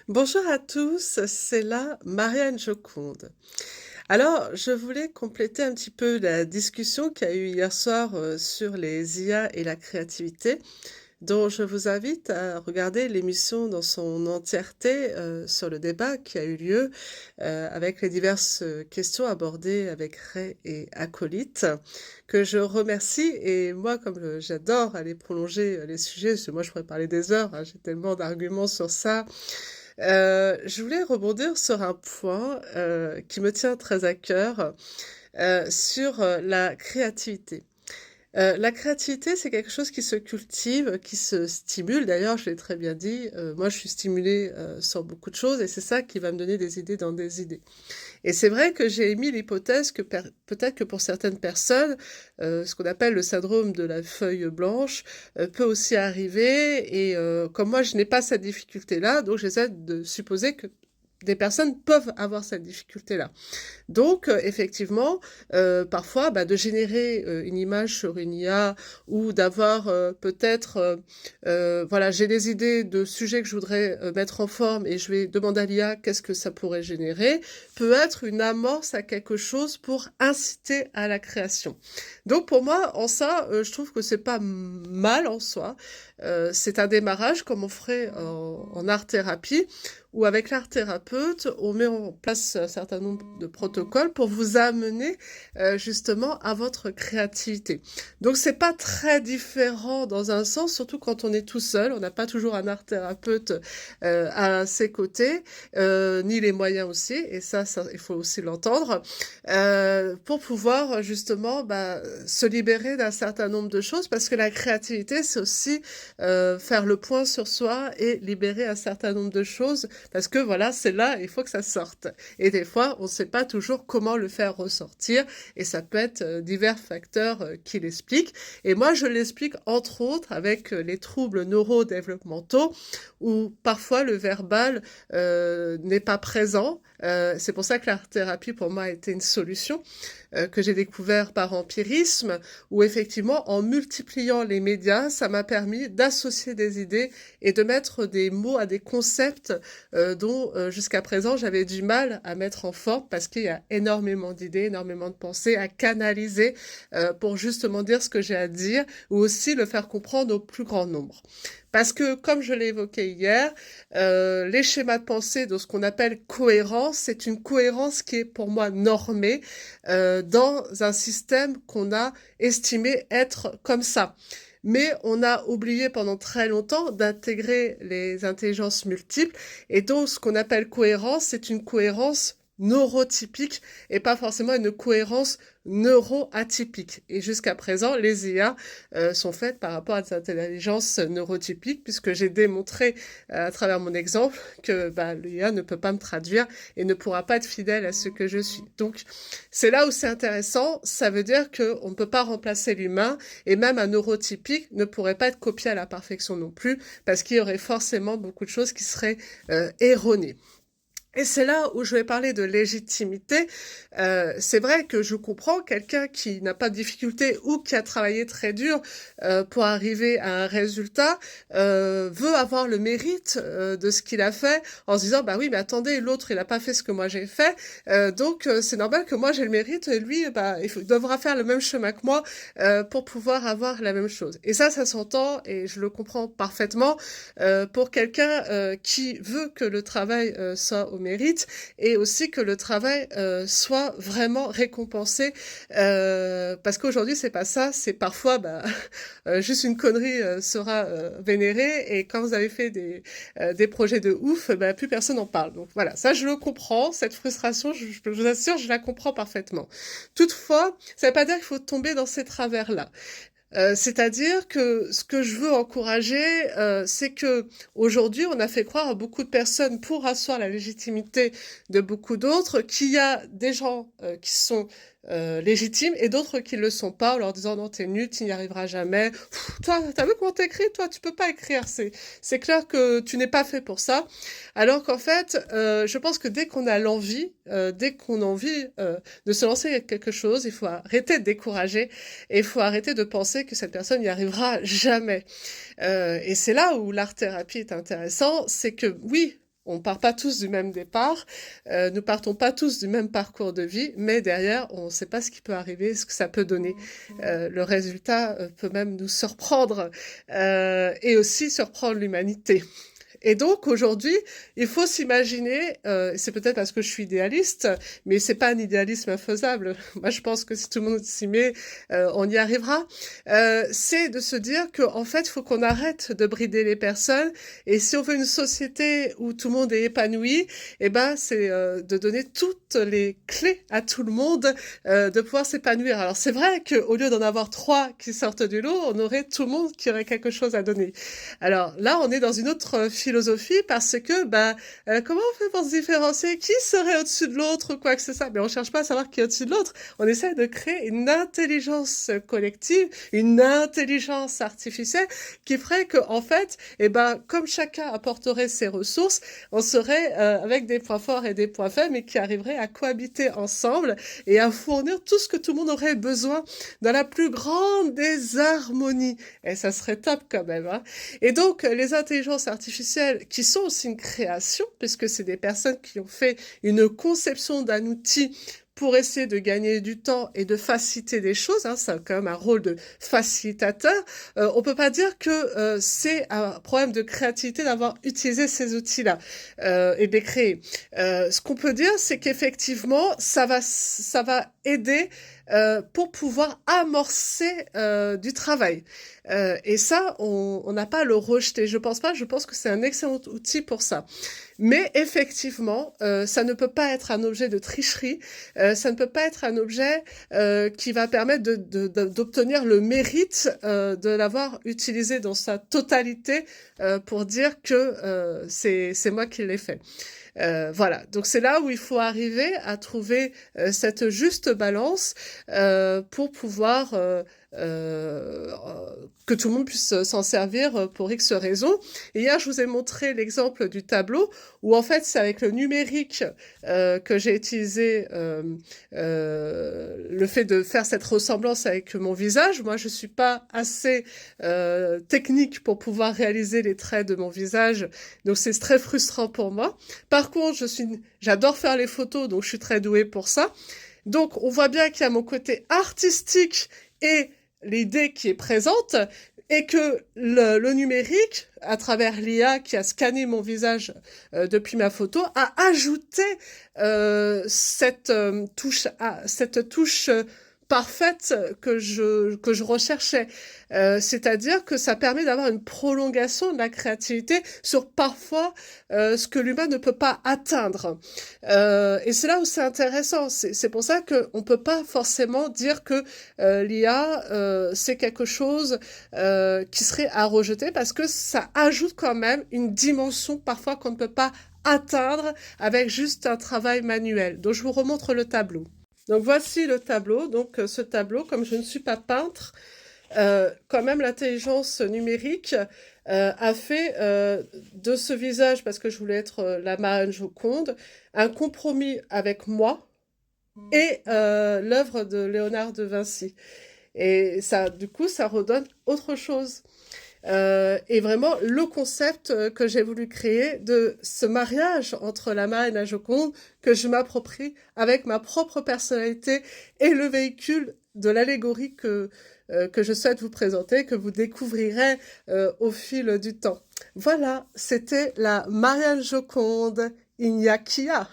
Bonjour à tous, c'est là Marianne Joconde. Alors, je voulais compléter un petit peu la discussion qu'il y a eu hier soir sur les IA et la créativité, dont je vous invite à regarder l'émission dans son entièreté sur le débat qui a eu lieu avec les diverses questions abordées avec Ray et Acolyte, que je remercie. Et moi, comme j'adore aller prolonger les sujets, parce que moi je pourrais parler des heures, hein, j'ai tellement d'arguments sur ça. Je voulais rebondir sur un point qui me tient très à cœur sur la créativité. La créativité, c'est quelque chose qui se cultive, qui se stimule. D'ailleurs, je l'ai très bien dit, moi je suis stimulée sur beaucoup de choses et c'est ça qui va me donner des idées dans des idées. Et c'est vrai que j'ai émis l'hypothèse que peut-être que pour certaines personnes, ce qu'on appelle le syndrome de la feuille blanche peut aussi arriver. Et comme moi, je n'ai pas cette difficulté-là, donc j'essaie de supposer que des personnes peuvent avoir cette difficulté-là. Donc, effectivement, parfois, de générer une image sur une IA ou d'avoir peut-être, voilà, j'ai des idées de sujets que je voudrais mettre en forme et je vais demander à l'IA qu'est-ce que ça pourrait générer, peut être une amorce à quelque chose pour inciter à la création. Donc, pour moi, en ça, je trouve que c'est pas mal en soi. C'est un démarrage comme on ferait en art-thérapie, où avec l'art thérapeute, on met en place un certain nombre de protocoles pour vous amener justement à votre créativité. Donc c'est pas très différent dans un sens, surtout quand on est tout seul, on n'a pas toujours un art thérapeute à ses côtés, ni les moyens aussi, et ça il faut aussi l'entendre, pour pouvoir justement se libérer d'un certain nombre de choses, parce que la créativité, c'est aussi faire le point sur soi et libérer un certain nombre de choses, parce que voilà, c'est là, il faut que ça sorte. Et des fois, on ne sait pas toujours comment le faire ressortir, et ça peut être divers facteurs qui l'expliquent. Et moi, je l'explique entre autres avec les troubles neurodéveloppementaux, où parfois le verbal n'est pas présent. C'est pour ça que l'art-thérapie, pour moi, a été une solution que j'ai découvert par empirisme, où effectivement, en multipliant les médias, ça m'a permis d'associer des idées et de mettre des mots à des concepts dont jusqu'à présent j'avais du mal à mettre en forme, parce qu'il y a énormément d'idées, énormément de pensées à canaliser pour justement dire ce que j'ai à dire, ou aussi le faire comprendre au plus grand nombre. Parce que, comme je l'ai évoqué hier, les schémas de pensée de ce qu'on appelle cohérence, c'est une cohérence qui est pour moi normée dans un système qu'on a estimé être comme ça. Mais on a oublié pendant très longtemps d'intégrer les intelligences multiples, et donc ce qu'on appelle cohérence, c'est une cohérence neurotypique et pas forcément une cohérence neuroatypique. Et jusqu'à présent, les IA sont faites par rapport à des intelligences neurotypiques, puisque j'ai démontré à travers mon exemple que l'IA ne peut pas me traduire et ne pourra pas être fidèle à ce que je suis. Donc c'est là où c'est intéressant, ça veut dire qu'on ne peut pas remplacer l'humain, et même un neurotypique ne pourrait pas être copié à la perfection non plus, parce qu'il y aurait forcément beaucoup de choses qui seraient erronées. Et c'est là où je vais parler de légitimité. C'est vrai que je comprends quelqu'un qui n'a pas de difficulté ou qui a travaillé très dur pour arriver à un résultat, veut avoir le mérite de ce qu'il a fait, en se disant oui, mais attendez, l'autre il a pas fait ce que moi j'ai fait, donc c'est normal que moi j'ai le mérite, et lui il devra faire le même chemin que moi pour pouvoir avoir la même chose. Et ça s'entend, et je le comprends parfaitement pour quelqu'un qui veut que le travail soit au mérite, et aussi que le travail soit vraiment récompensé, parce qu'aujourd'hui c'est pas ça, c'est parfois juste une connerie sera vénérée, et quand vous avez fait des projets de ouf, plus personne n'en parle. Donc voilà, ça je le comprends, cette frustration, je vous assure, je la comprends parfaitement. Toutefois, ça veut pas dire qu'il faut tomber dans ces travers-là. C'est-à-dire que ce que je veux encourager, c'est que aujourd'hui, on a fait croire à beaucoup de personnes, pour asseoir la légitimité de beaucoup d'autres, qu'il y a des gens qui sont légitimes et d'autres qui le sont pas, en leur disant non, t'es nul, tu n'y arriveras jamais. Toi, t'as vu comment t'écris? Toi, tu peux pas écrire. C'est clair que tu n'es pas fait pour ça. Alors qu'en fait, je pense que dès qu'on a l'envie, dès qu'on a envie de se lancer avec quelque chose, il faut arrêter de décourager, et il faut arrêter de penser que cette personne n'y arrivera jamais. Et c'est là où l'art-thérapie est intéressant, c'est que oui, On part pas tous du même départ, nous partons pas tous du même parcours de vie, mais derrière, on ne sait pas ce qui peut arriver, ce que ça peut donner. Le résultat peut même nous surprendre et aussi surprendre l'humanité. Et donc aujourd'hui, il faut s'imaginer, c'est peut-être parce que je suis idéaliste, mais c'est pas un idéalisme infaisable. Moi, je pense que si tout le monde s'y met, on y arrivera. C'est de se dire qu'en fait, il faut qu'on arrête de brider les personnes. Et si on veut une société où tout le monde est épanoui, eh ben, c'est de donner toutes les clés à tout le monde de pouvoir s'épanouir. Alors c'est vrai qu'au lieu d'en avoir 3 qui sortent du lot, on aurait tout le monde qui aurait quelque chose à donner. Alors là, on est dans une autre philosophie parce que comment on fait pour se différencier? Qui serait au-dessus de l'autre ou quoi que ce soit? Mais on cherche pas à savoir qui est au-dessus de l'autre. On essaie de créer une intelligence collective, une intelligence artificielle qui ferait que en fait, comme chacun apporterait ses ressources, on serait avec des points forts et des points faibles, mais qui arriverait à cohabiter ensemble et à fournir tout ce que tout le monde aurait besoin dans la plus grande des harmonies. Et ça serait top quand même, hein. Et donc, les intelligences artificielles, qui sont aussi une création, puisque c'est des personnes qui ont fait une conception d'un outil pour essayer de gagner du temps et de faciliter des choses, hein, ça a quand même un rôle de facilitateur, on peut pas dire que c'est un problème de créativité d'avoir utilisé ces outils-là et de les créer. Ce qu'on peut dire, c'est qu'effectivement, ça va aider pour pouvoir amorcer du travail. Et ça, on n'a pas à le rejeter. Je pense que c'est un excellent outil pour ça. Mais effectivement, ça ne peut pas être un objet de tricherie, ça ne peut pas être un objet qui va permettre d'obtenir le mérite de l'avoir utilisé dans sa totalité pour dire que c'est moi qui l'ai fait. Voilà, donc c'est là où il faut arriver à trouver cette juste balance pour pouvoir que tout le monde puisse s'en servir pour X raisons. Et hier, je vous ai montré l'exemple du tableau où en fait, c'est avec le numérique que j'ai utilisé le fait de faire cette ressemblance avec mon visage. Moi, je suis pas assez technique pour pouvoir réaliser les traits de mon visage, donc c'est très frustrant pour moi. Par contre, j'adore faire les photos, donc je suis très douée pour ça. Donc, on voit bien qu'il y a mon côté artistique et l'idée qui est présente, et que le numérique, à travers l'IA qui a scanné mon visage depuis ma photo, a ajouté cette touche parfaite que je recherchais. C'est-à-dire que ça permet d'avoir une prolongation de la créativité sur parfois ce que l'humain ne peut pas atteindre. Et c'est là où c'est intéressant. C'est pour ça qu'on peut pas forcément dire que l'IA c'est quelque chose qui serait à rejeter, parce que ça ajoute quand même une dimension parfois qu'on ne peut pas atteindre avec juste un travail manuel. Donc je vous remontre le tableau. Donc voici le tableau. Donc ce tableau, comme je ne suis pas peintre, quand même l'intelligence numérique a fait de ce visage, parce que je voulais être la Marraine Joconde, un compromis avec moi et l'œuvre de Léonard de Vinci. Et ça, du coup, ça redonne autre chose. Et vraiment, le concept que j'ai voulu créer de ce mariage entre la Marraine et la Joconde, que je m'approprie avec ma propre personnalité et le véhicule de l'allégorie que je souhaite vous présenter, que vous découvrirez au fil du temps. Voilà, c'était la Marianne Joconde Ignacia.